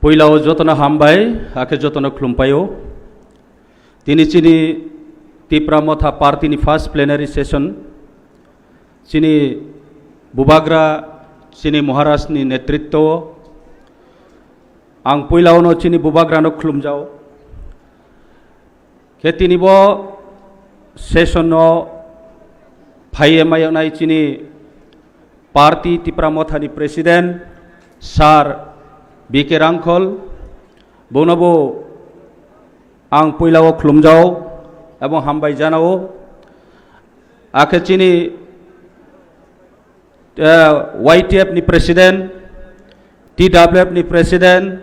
Puilau jotona hambai ake jotona klumpayo. Tini chini Tipramotha party ni first plenary session. Chini Bubagra chini Maharashtra ni netritto. Ang puilau no chini Bubagra no klumjao. Ke tini bo session no phai mayo nai chini party Tipramotha ni president Sar B.K. Rangkhol bonabo ang puilao klumjao ebong hambai janao ake chini YTF ni president TWF ni president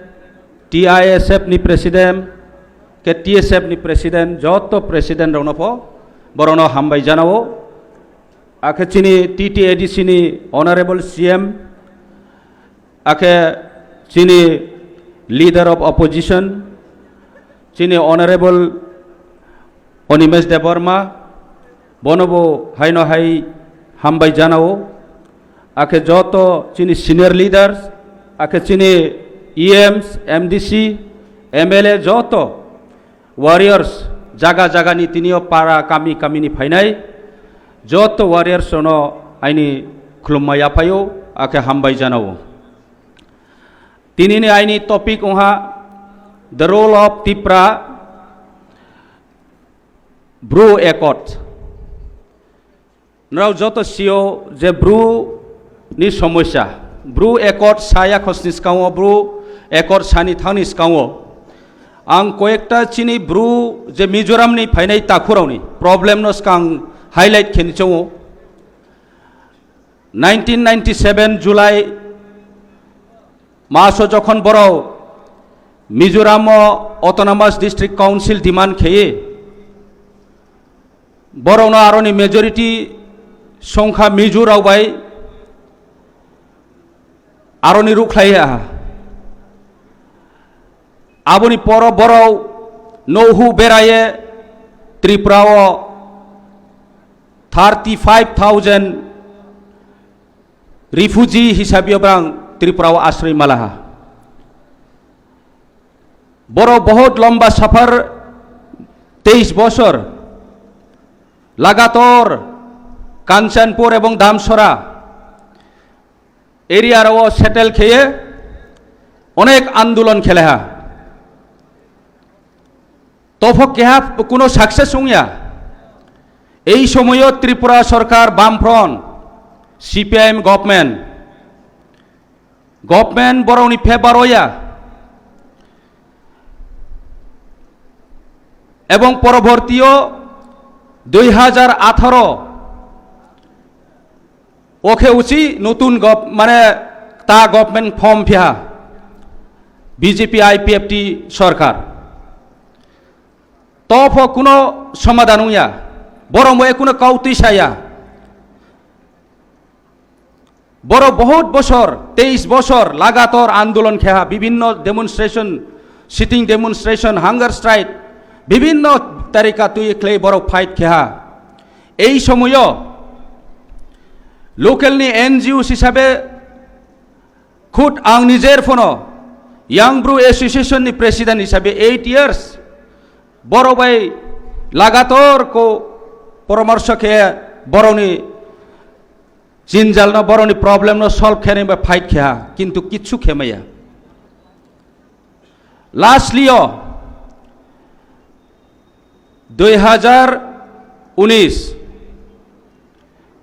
TISF ni president ke TSF ni president joto president ronopo borono hambai janao ake chini TTADC ni honorable CM ake chini leader of opposition chini honorable Onimesh Debarma bonobo haino hai hambai janao ake joto chini senior leaders ake chini EMs MDC MLA joto warriors jaga jaga ni tinio para kami ni phainai joto warriors ono aini khulumaya phayo ake hambai janao. Tini ni aini topik uha the role of Tipra Brew Accord. Nrau joto sio je brew ni somosya. Brew Accord saya khosnis kawo brew Accord sani thanis kawo. Ang koekta chini brew je Mizoram ni phainai takhurau ni problem nos kang highlight khenichau. 1997 July Maso jokhon borao Mizoram Autonomous District Council demand kheye borao no aroni majority songkha Mizorau bai aroni ruklaiya aboni poro borao nohu beraye Tripurao 35,000 refugee hisabi obrang Tripurao आश्रय malaha बड़ो बहुत लंबा सफर 23 बছর लगातार कांचनपुर एवं दामसरा एरियार settle खेये अनेक आंदोलन खेलेहा तफक केहा कोनो success हुंया এই সময়ত त्रिपुरा सरकार बामफ्रंट CPIM गवर्नमेंट बरौनी फेभार होया एवं परवर्ती 2018 ओखे उची नतुन माने ता गवर्नमेंट फर्म फिहा बीजेपी IPFT सरकार तफ कोनो समाधान हुया बरमय कोनो कौतिसाया बड़ो बहुत बছর 23 बছর लगातार आंदोलन खेहा विभिन्न डेमोन्स्ट्रेशन सिटिंग डेमोन्स्ट्रेशन हांगार स्ट्राइक विभिन्न तरीका तुई क्ले बड़ो फाइट खेहा এই সময় लोकल नि NGO हिसाबे खुद आं निजेर फनो यां ब्रू एसोसिएशन नि प्रेसिडेंट हिसाबे 8 years बड़ो बाय लगातार को परामर्श खे बड़ोनी जिनजाल न बरौनी प्रॉब्लम न सॉल्व खेने में फाइट खेहा किंतु किच्छु खेमैया लास्टली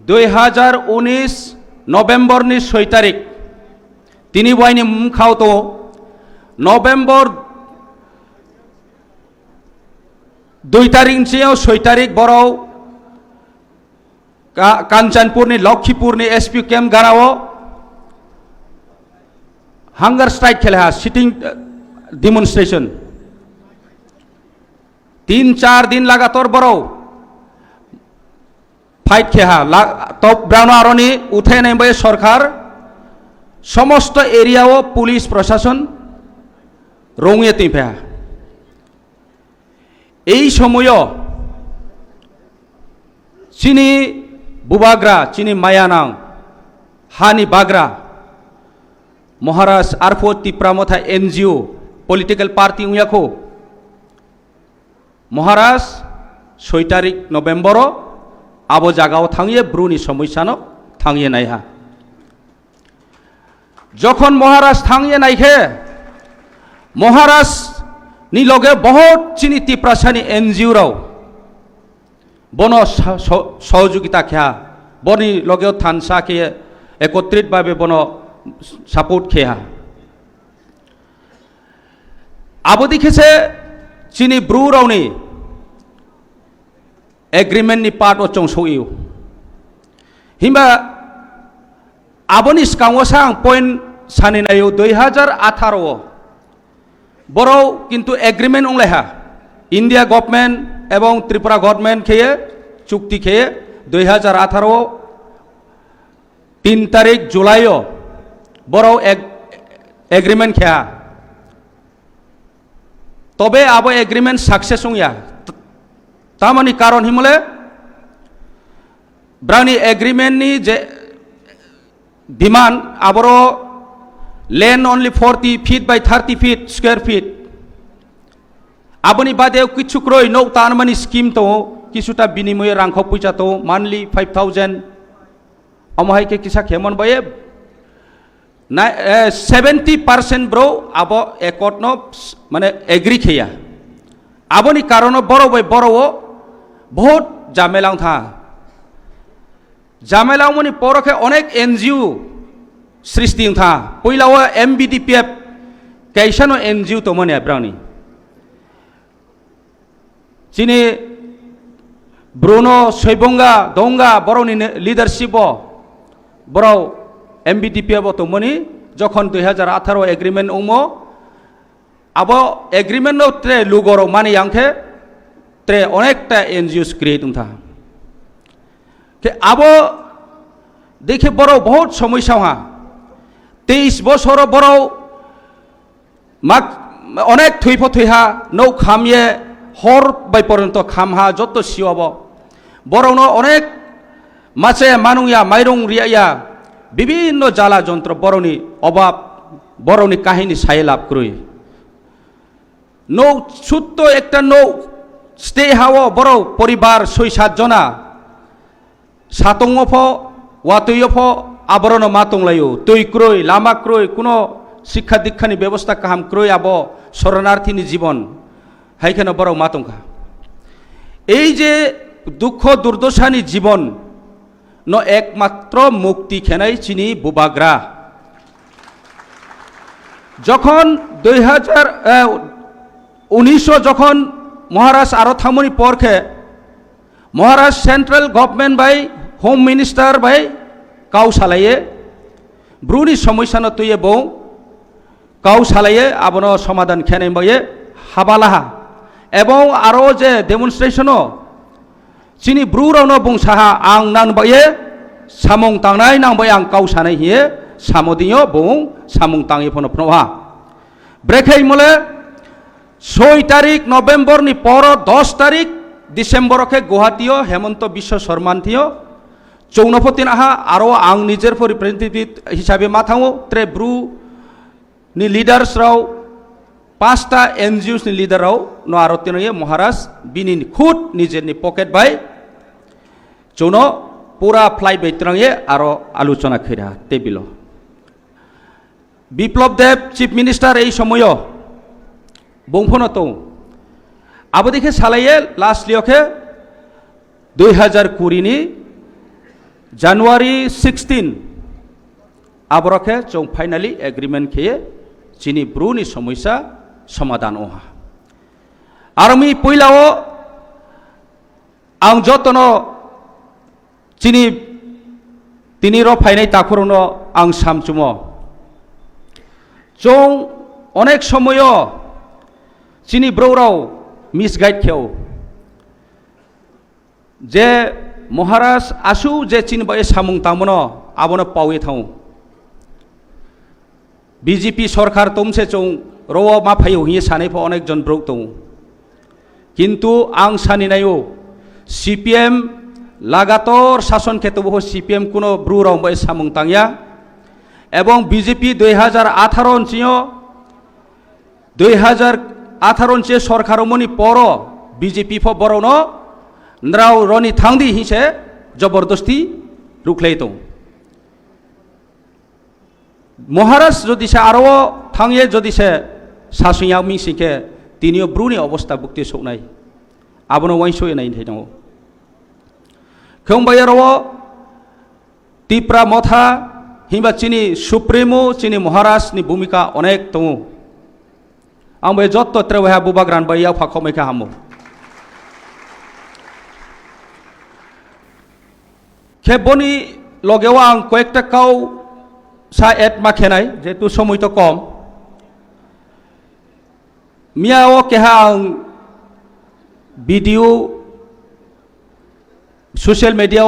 2019 नवेम्बर नि 6 तारिख तिनी बाइनी मुखाव तो नवेम्बर 2 तारिख से 6 तारिख बराव कांचनपुर नि लक्ष्मीपुर नि SP कैम्प गानाओ हंगर स्ट्राइक खेलेहा सिटिंग डेमोन्स्ट्रेशन 3-4 दिन लगातार बरो फाइट खेहा तो ब्राउन आरोनी उठे नहीं बे सरकार समस्त एरिया पुलिस प्रशासन रोंगे तीफेहा এই সময় চিনি बुबाग्रा चिनी मायानां हानि बाग्रा Maharashtra arpo tipramotha NGO political party uyako Maharashtra 6 tarik November abo jagao thangiye bruni somoisano thangiye naiha যখন Maharashtra thangiye naikhe Maharashtra ni loge bahut chini tiprasani NGO rao bono সহযোগিতা খেয়া বনি লগেও থানসা খেয়ে একত্রিতভাবে বনো সাপোর্ট খেয়া আবো দেখেছে চিনি ব্রু রাউনি এগ্রিমেন্ট নি পার্ট ও চংসইউ হিমবা আবনি স্কাংওসা পয়েন্ট সানিনায়ু 2018 বড় কিন্তু এগ্রিমেন্ট ওংলাইহা ইন্ডিয়া গভর্নমেন্ট এবং ত্রিপুরা গভর্নমেন্ট খেয়ে চুক্তি খেয়ে 2018 3 তারিখ জুলাইও বড় এগ্রিমেন্ট খেয়া তবে আবো এগ্রিমেন্ট সাকসেস হইয়া তামানি কারণ হিমলে ব্রাউনি এগ্রিমেন্ট নি যে ডিমান্ড আবরো land only 40 feet by 30 feet square feet আবনি বাদে কিছু ক্রয় নৌ তানমানি স্কিম তো কিছুটা বিনিময়ে রাংখ পয়সা তো মান্থলি 5000 অমহাইকে কিসা খেমন বয়ে 70% ব্রো আবো একট ন মানে এগ্রি খেয়া আবনি কারণ বড় বই বড় বহুত জামেলাং থা জামেলাং মনি পরখে অনেক এনজিও সৃষ্টি থা পইলাও MBDPF কাইসানো এনজিও তো মনে ব্রাউনি চিনি ব্রুনো সৈবঙ্গা দঙ্গা বড়নি লিডারশিপ বড় MBDPF তো মনি যখন 2018 এগ্রিমেন্ট উমো আবো এগ্রিমেন্ট ত্রে লুগরো মানে ইয়াংখে ত্রে অনেকটা এনজিওস ক্রিয়েট থা কে আবো দেখে বড় বহুত সমস্যা হা 23 বছর বড় মাক অনেক থইফ থইহা নৌ খামিয়ে হর বাই পর্যন্ত খামহা যত সিওব বড়নো অনেক মাছে মানুয়া মাইরং রিয়া বিভিন্ন জ্বালা যন্ত্র বড়নি অভাব বড়নি কাহিনী সাই লাভ করই নৌ ছোট্ট একটা নৌ স্টে হাও বড় পরিবার 6-7 জনা সাতংফ ওয়াতইফ আবরণ মাতংলাইও তৈ ক্রয় লামা ক্রয় কোনো শিক্ষা দীক্ষানি ব্যবস্থা কাহাম ক্রয় আব শরণার্থীনি জীবন হাইখানে বড় মাতঙ্কা এই যে দুঃখ দুর্দশানি জীবন ন একমাত্র মুক্তি খেনাই চিনি বুবাগ্রা যখন 2019 যখন মহারাষ্ট্র আরো থামনি পরখে Maharashtra central government by home minister by কাউ সালাইয়ে ব্রুনি সমস্যা ন তুইয়ে বউ কাউ সালাইয়ে আবনো সমাধান খেনে বইয়ে হাবালাহা এবং আরো যে ডেমনস্ট্রেশনও চিনি ব্রুরাউনো বুংসাহা আং নানবায়ে সামং তাংনাই নাংবাই আং কাউ সানাই হিয়ে সামদিও বুং সামং তাঙি ফনো প্রভা ব্রেখাই মলে 6 তারিখ নভেম্বর নি পর 10 তারিখ ডিসেম্বরকে গুয়াহাটিও হেমন্ত বিশ্ব শর্মান্থিও চৌনপতিন আহা আরো আং নিজের রিপ্রেজেন্টেটিভ হিসাবে মাথাও ত্রে ব্রু নি লিডার্স রাও 5টা এনজিওস নি লিডার রাও নো আরতিন মহারাষ্ট্র বিনি খুদ নিজের নি পকেট বাই চৌনো পুরা ফ্লাই বেতরঙে আরো আলোচনা Kheda table Biplab Deb chief minister এই সময় বংফন তো আবো দেখে সালাইয়ে লাস্ট লিয়কে 2020 নি জানুয়ারি 16 আবরকে চৌ ফাইনালি এগ্রিমেন্ট খেয়ে চিনি ব্রুনি সমস্যা সমাধান ওহা আর আমি পইলাও আং যতন চিনি তিনি ফাইনাই তাকুরনো আং সামচুম চৌ অনেক সময় চিনি ব্রৌরাও মিসগাইড খেও যে মহারাষ্ট্র আসু যে চিনবাই সামুং তামনো আবনো পাওয়ে থাও বিজেপি সরকার তমসে চৌ রো মা ফাই হিয়ে সানাইফ অনেকজন ব্রৌ তো কিন্তু আং সানিনায়ও সিপিএম লাগাতর শাসন ক্ষেত্রে সিপিএম কোনো ব্রু রাও সামুং তাংয়া এবং বিজেপি 2018 অঞ্চিও 2018 অঞ্চে সরকারমনি পর বিজেপি ফ বরন নরাও রনি থাংদি হিসে জবরদস্তি রুখলাই দं মহারাষ্ট্র যদি সে আরো থাঙিয়ে যদি সে শাসিয়া মিসিকে তিনিও ব্রুনি অবস্থা বুকতে সৌনাই আবনো ওয়াইসই নাই দं খেংবাইয়ারও টিপ্রা মথা হিংবা চিনি সুপ্রিমো চিনি মহারাষ্ট্রনি ভূমিকা অনেক দं आं बे जत्त त्रेवहा बुबाग्रान बाइया फाखमेखा हामो खेबनी लगेव आं कयेकटा काउ सा एड माखेनाय जेतु समय तो कम मियाओ केहा आं भिडिअ ससियेल मीडिया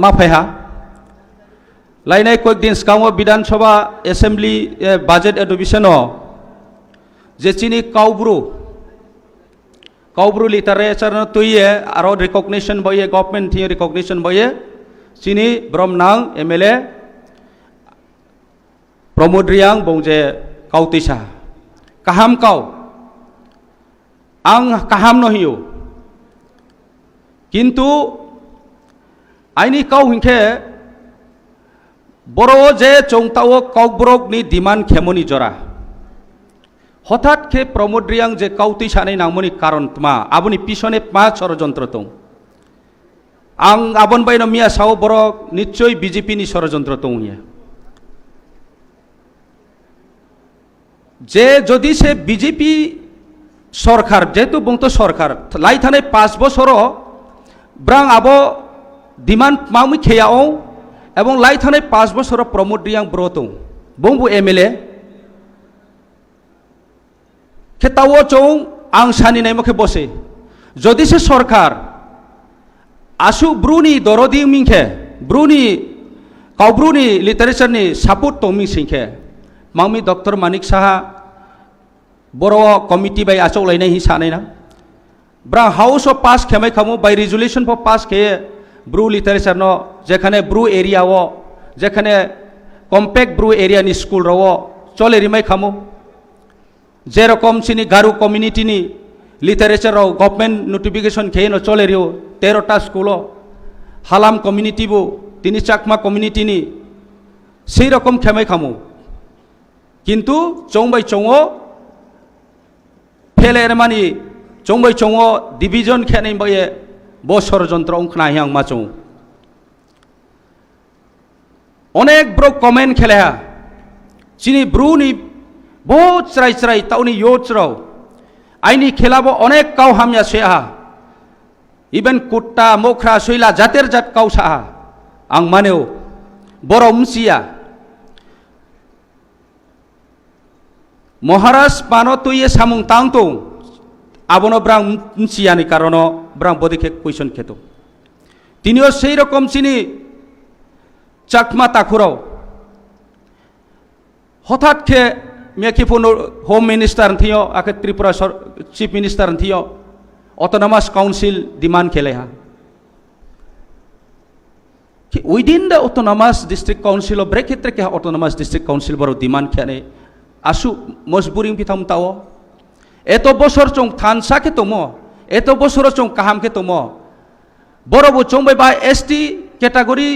माफायहा लाइनाय कयेक दिन सिगाङाव विधानसभा एसेम्बली बाजेट एडुकेशन जे चिनी काउब्रु लिटारेचर तुये आरो रिकॉग्निशन बये गवर्नमेंट थी रिकॉग्निशन बये चिनी ब्रह्मनां एमएलए प्रमोद रियांग बंजे काउतिसा काहाम काउ आं काहाम नहियो किंतु आइनि काउ हिंखे बरो जे चौंताओ काउब्रक नि डिमांड खेमनि जरा हठाৎ के प्रमोद रियांग जे काउति सानै नांगमनि कारण मा आबनि पिछने मा षड़यंत्र दं आं आबन बायनो मिया साव बर निश्चय बीजेपी नि षड़यंत्र दं जे जदि से बीजेपी सरकार जेतु बंत सरकार लाई थाने 5 बছर ब्रां आबो डिमांड माउमि खेयाओ एवं लाई थाने 5 बছर प्रमोद रियांग ब्रो दं बंबु एमएलए खेताओ चौं आं सानिनाय मखे बसे जदि से सरकार आसु ब्रुनी दरदी मिंखे ब्रुनी काउब्रुनी लिटारेचरनि सापोर्ट तो मिंसिंखे माउमि डॉक्टर मानिक साहा बर कमिटी बाय आचौलायनाय हि सानैना ब्रा हाउस ऑफ पास खेमाय खामु बाय रेजुलेशन फॉर पास खे ब्रु लिटारेचर न जेखाने ब्रु एरिया वो जेखाने कम्पैक्ट ब्रु एरिया नि स्कूल रवो चले रिमाय खामु जे रकम चिनी गारु कम्युनिटी नि लिटारेचर गवर्नमेंट नोटिफिकेशन खेनो चले रियो 13टा स्कूल हालाम कम्युनिटी बो तिनी चाकमा कम्युनिटी नि सेई रकम खेमाय खामु किंतु चौंबाय चौंओ फेलेर मानि चौंबाय चौंओ डिविजन खेनाय बये बो षड़यंत्र अंखना हियां माचौ अनेक ब्रो कमेंट खेलेहा चिनी ब्रुनी बहुत चराई चराई ताउनी योचराव आइनी खेलाबो अनेक काउ हामिया सेहा इबेन कुट्टा मोख्रा सैला जातेर जात काउ साहा आं मानेव बर उमसिया महाराष्ट्र पानो तुये सामुं तांतो आबनो ब्रां उमसियानि कारणो ब्रां बदिखे क्वेश्चन खेतो तिनिओ सेई रकम चिनी चाकमा ताखुराव हठाৎ के मेकिफोन होम मिनिस्टर थियो आके त्रिपुरा चीफ मिनिस्टर थियो ऑटोनोमस काउंसिल डिमांड खेलेहा कि within the autonomous district council of ब्रेक क्षेत्र के ऑटोनोमस डिस्ट्रिक्ट काउंसिल बरो डिमांड खेने आसु मजबूरिंग पिथाम ताओ एतो बसर चों थानसा के तोमो एतो बसर चों काहाम के तोमो बरो बो चों बा एसटी कैटेगरी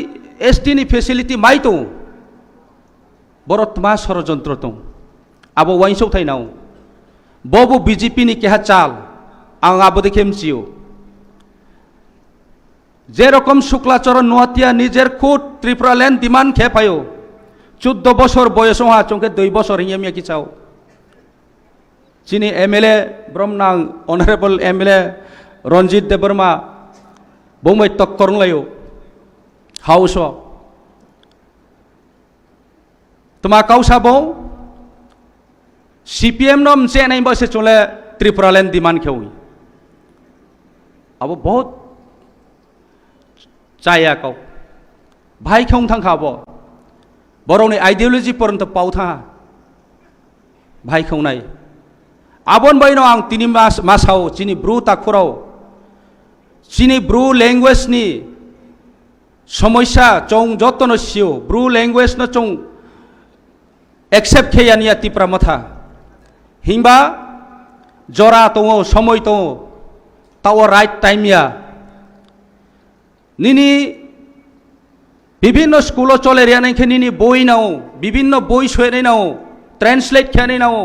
एसटी नि फैसिलिटी माइ तो बरो तमा षड़यंत्र तो आबो वाइसौ थाइनाव बबो बीजेपी नि केहा चाल आं आबो देखे मिथियो जे रकम शुक्लाचरण नुआतिया निजेर खुद त्रिपुरा लैंड डिमांड खेपायो 14 बছর বয়স हा चोंके 2 বছর हिया मिया किचाव चिनी एमएलए ब्रह्मनां ऑनरेबल एमएलए रंजित देबर्मा बोंबाय तक्करलायो हाउस तुमा काउसाबो सीपीएम नम से नहीं बसे चले त्रिपुरा लैंड डिमांड खेवी अब बहुत चाया कौ भाई क्यों थांखाबो बरौनी आइडियोलॉजी पर्यंत पाउथा भाई क्यों नाय आबन बायनो आं तिनि मासाव चिनी ब्रु ताखुराव चिनी ब्रु लैंग्वेज नि समस्या चों जतन सियो ब्रु लैंग्वेज न चों एक्सेप्ट खेयानिया तिप्रा मथा हिंबा जरा दङ समय दङ ताव राइट टाइमिया निनी विभिन्न स्कूलों चले रियाने के निनी बोई नाओ विभिन्न बोई सोए नाओ ट्रांसलेट खेने नाओ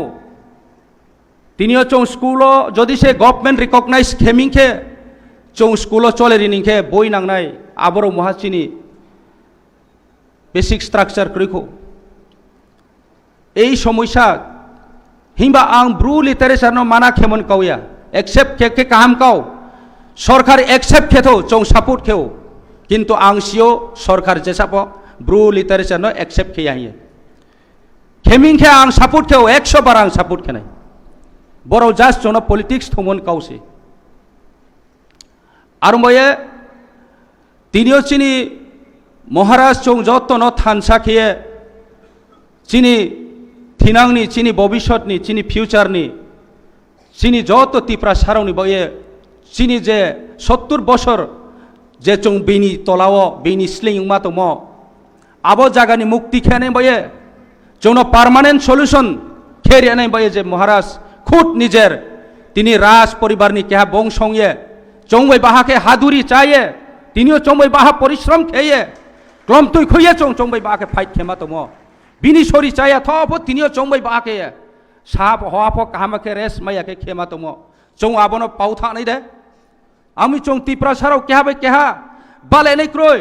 तिनियो चों स्कूलों जदि से गवर्नमेंट रिकॉग्नाइज खेमिंग के चों स्कूलों चले रिनिंग के बोई नांगनाय आबरो महाचिनी बेसिक स्ट्राक्चार करिखो এই সমস্যা হিংবা আং ব্রু লিটারেচার ন মানা খেমন কাউয়া एक्सेप्ट के काम काउ सरकार एक्सेप्ट खेथो चों सपोर्ट खेओ किंतु आं सियो सरकार जेसापो ब्रु लिटारेचार न एक्सेप्ट खेया हिए खेमिंग खे आं सपोर्ट खेओ 100 बार आं सपोर्ट खेनाय बरो जास्ट जोनो पॉलिटिक्स थमन काउसे आरो मये तिनियो चिनी महाराज चों जत्तो न थानसा खेये चिनी थिनांगनी चिनी भविष्यतनी चिनी फ्यूचारनी चिनी जत तिप्रा सारावनी बये चिनी जे 70 बছর जे चों बेनी तलाव बेनी स्लिंग मा दङ आबो जागानि मुक्ति खेने बये जोंनो पार्मानेंट सल्यूशन खेरियाने बये जे महाराज खुद निजेर तिनी राज परिवारनि केहा बंशंये चोंबै बाहाके हादुरी चाये तिनियो चोंबै बाहा परिश्रम खेये क्लम तुई खुये चोंबै बाहाके फाइट खेमा दङ बिनि सरी चाया थपो तिनियो चोंबै बाहाके साप हवाफो काहामाके रेस मायाके खेमा दङ चों आबनो पाउथा नै दे आमी चों तिप्रा साराव केहाबै केहा बाले नै क्रय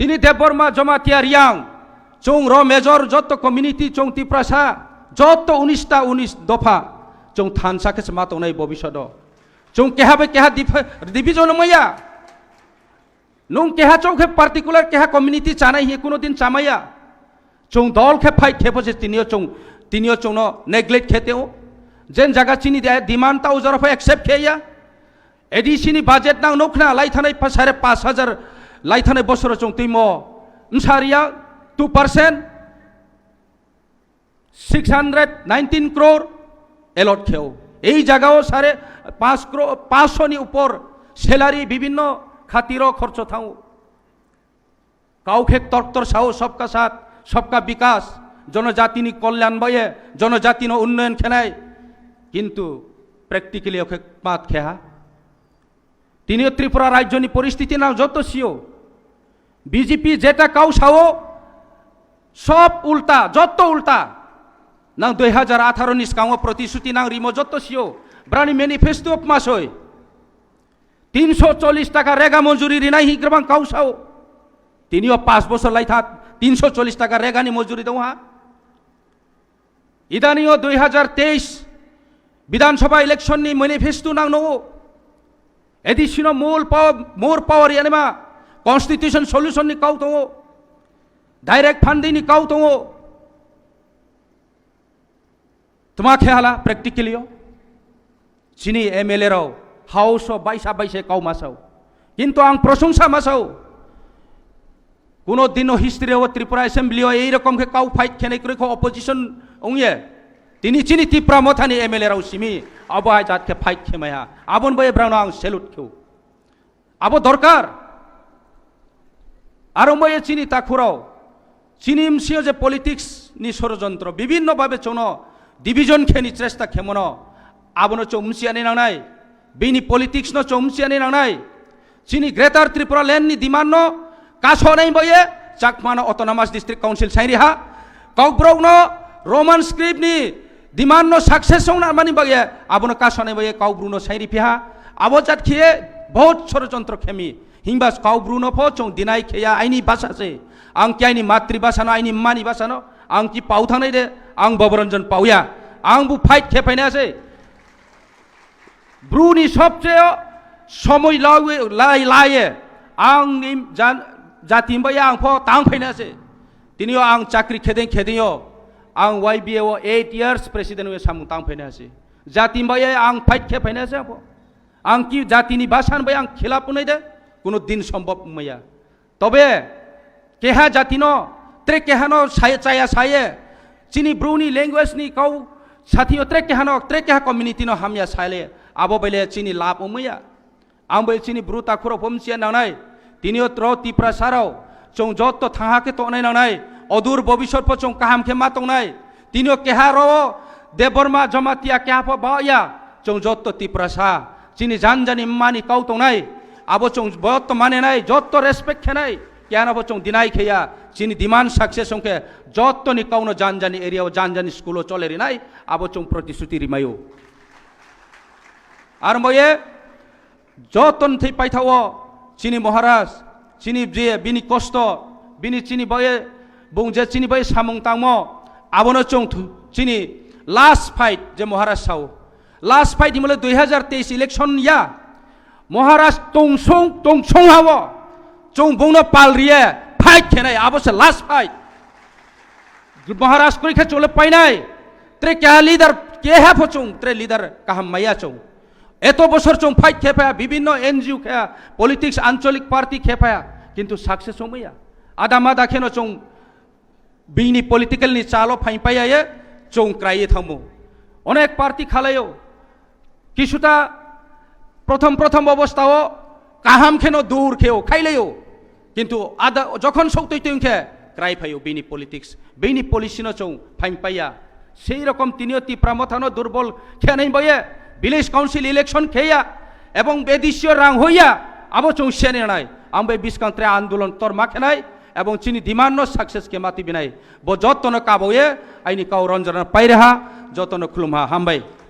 तिनी देबबर्मा जमातिया रियां चों र मेजर जत्तो कम्युनिटी चों तिप्रा सा जत्तो 19 दफा चों थानसाके मातो नै भविष्यत चों केहाबै केहा डिविजन मैया नुं केहा चों के पार्टिकुलर केहा कम्युनिटी चानाय हि कोनो दिन चामाया चों दल के फाइट खेपो जे तिनियो चों न नेग्लेक्ट खेतेओ जेन जागा चिनी दे डिमांड ता उजरफा एक्सेप्ट खेया एडिसिनी बाजेट नां नखना लाइथानै 5,500 लाइथानै बोसोर चों तिमो नसारिया 2% 619 करोड़ एलट खेओ এই জায়গাও 5.5 करोड़ 500 नि ऊपर सैलारी विभिन्न खातिरो खर्च थाओ काउखे तर्तर साओ सबका साथ सबका विकास जनजातिनि कल्याण बये जनजातिनो उन्नयन खेनाय किंतु प्रेक्टिकली ओखे बात खेहा तिनियो त्रिपुरा राज्यनि परिस्थिति ना जत सियो बीजेपी जेटा काउ साओ सब उल्टा जत उल्टा ना 2018 नि सिगाङाव प्रतिश्रुति ना रिमो जत सियो ब्रानि मेनिफेस्टो मासय 340 टाका रेगा मजुरी रिनाय हि गोबां काउ साओ तिनियो 5 बोसोर लाइथा 340 टाका रेगानि मजुरी दङ हा इदानियो 2023 विधानसभा इलेक्शन नि मैनिफेस्टो नांगनो एडिशनल मोर पावर यानेमा कॉन्स्टिट्यूशन सॉल्यूशन नि काउ दङ डायरेक्ट फंडिंग नि काउ दङ तुमा खेहाला प्रेक्टिकली चिनी एमएलए राव हाउस बाइसा काउ मासाव किंतु आं प्रशंसा मासाव कोनो दिनो हिस्ट्री हो त्रिपुरा असेंबली हो এই রকম के काउ फाइट खेने को अपोजिशन ओंगे तिनी चिनी त्रिपुरा मथानी एमएलए राव सिमी अबहाय जात के फाइट खेमाया आबन बय ब्राउन आं सेलुट खेउ आबो दरकार आरो मय चिनी ताखुराव चिनी मसियो जे पॉलिटिक्स नि षड़यंत्र विभिन्न भाबे चनो डिविजन खेनि चेष्टा खेमनो आबनो चोमसियानि नांनाय बेनि पॉलिटिक्स न चोमसियानि नांनाय चिनी ग्रेटर त्रिपुरा लैंड नि डिमांड न कासोनाय बये चाकमाना ऑटोनोमस डिस्ट्रिक्ट काउंसिल साइरिहा काउब्रौनो रोमान स्क्रिप्ट नि डिमांड न सक्सेस होना मानि बये आबनो कासोनाय बये काउब्रुनो साइरिफिहा आबो जात खिए बहुत षड़यंत्र खेमी हिंबास काउब्रुनो फो चों दिनाय खेया आइनि भाषा से आं क्याइनि मातृभाषा न आइनि मानि भाषा न आं कि पाउथानाय दे आं बबरंजन पाउया आं बु फाइट खेफायनासै ब्रुनि सबसे समय लाये आं जातिमबाया आं फो तांफैनासै तिनियो आं चाकरी खेदियो आं YBA 8 years प्रेसिडेंट वे सामु तांफैनासै जातिमबाया आं फाइट खेफायनासै आं कि जातिनि भाषान बाय आं खिलापुनै दे कोनो दिन सम्भव मैया तबे केहा जातिनो त्रे केहानो चाया साये चिनी ब्रुनि लैंग्वेज नि काउ साथियो त्रे केहा कम्युनिटी नो हामिया साले आबो बेले चिनी लाभ मैया आं बे चिनी ब्रु ताखुरो फमसिया नानाय तिनियो त्र तिप्रा साराव चों जत्तो थाहाके तोनाय नानाय अदूर भविष्यत चों काहाम के मा तोनाय তিনিও কেহারো দেববর্মা জমাতিয়া কেহাফ বায়া চং যত তিপ্রাসা চিনি জানজানি মানি কাউতো নাই আবো চং যত মানে নাই যত রেসপেক্ট খেনাই কেন আবো চং দিনাই খেয়া চিনি ডিমান্ড সাকসেস সংকে যত নি কাউনো জানজানি এরিয়াও জানজানি স্কুলও চলে রি নাই আবো চং প্রতিশ্রুতি রিমায়ো আর ময়ে যতন থৈ পাইথাও চিনি মহারাজ চিনি যে বিনি কষ্ট বিনি চিনি বয়ে বুংজে চিনি বয়ে সামং তাংম আবনো চং চিনি লাস্ট ফাইট যে মহারাজ সাও লাস্ট ফাইট হিমলে 2023 ইলেকশন ইয়া মহারাজ টংসং হাও চং বুংনো পাল রিয়ে ফাইট খেনাই আবসে লাস্ট ফাইট মহারাজ করি খে চলে পাইনাই ত্রে কে লিডার কে হ্যাঁ চং ত্রে লিডার কাহাম মাইয়া চং এত বছর চং ফাইট খেপায়া বিভিন্ন এনজিও খেয়া পলিটিক্স আঞ্চলিক পার্টি খেপায়া কিন্তু সাকসেস হইয়া আদা মাদা খেনো চং বিনি পলিটিক্যাল নি চালো ফাই পাইয়া চং ক্রাইয়ে থামো অনেক পার্টি খালায়ও কিছুটা প্রথম অবস্থাও কাহাম খেনো দূর খেও খাইলেও কিন্তু আদা যখন সৌতই তুই খে ক্রাই ফাইও বিনি পলিটিক্স বিনি পলিসিনো চৌ ফাইন পাইয়া সেই রকম তিনিও তিপ্রামথানো দুর্বল খেয়ে নেই বয়ে ভিলেজ কাউন্সিল ইলেকশন খেয়া এবং বেদিশীয় রাং হইয়া আবো চৌ সেনে নাই আমবে বিস্কান্ত্রে আন্দোলন তোর মাখে নাই এবং চিনি ডিমান্ড সাকসেস কে মাতি বিনাই বো যতন কাবয়ে আইনি কাউ রঞ্জন পাইরেহা যতন খুলুমহা হামবাই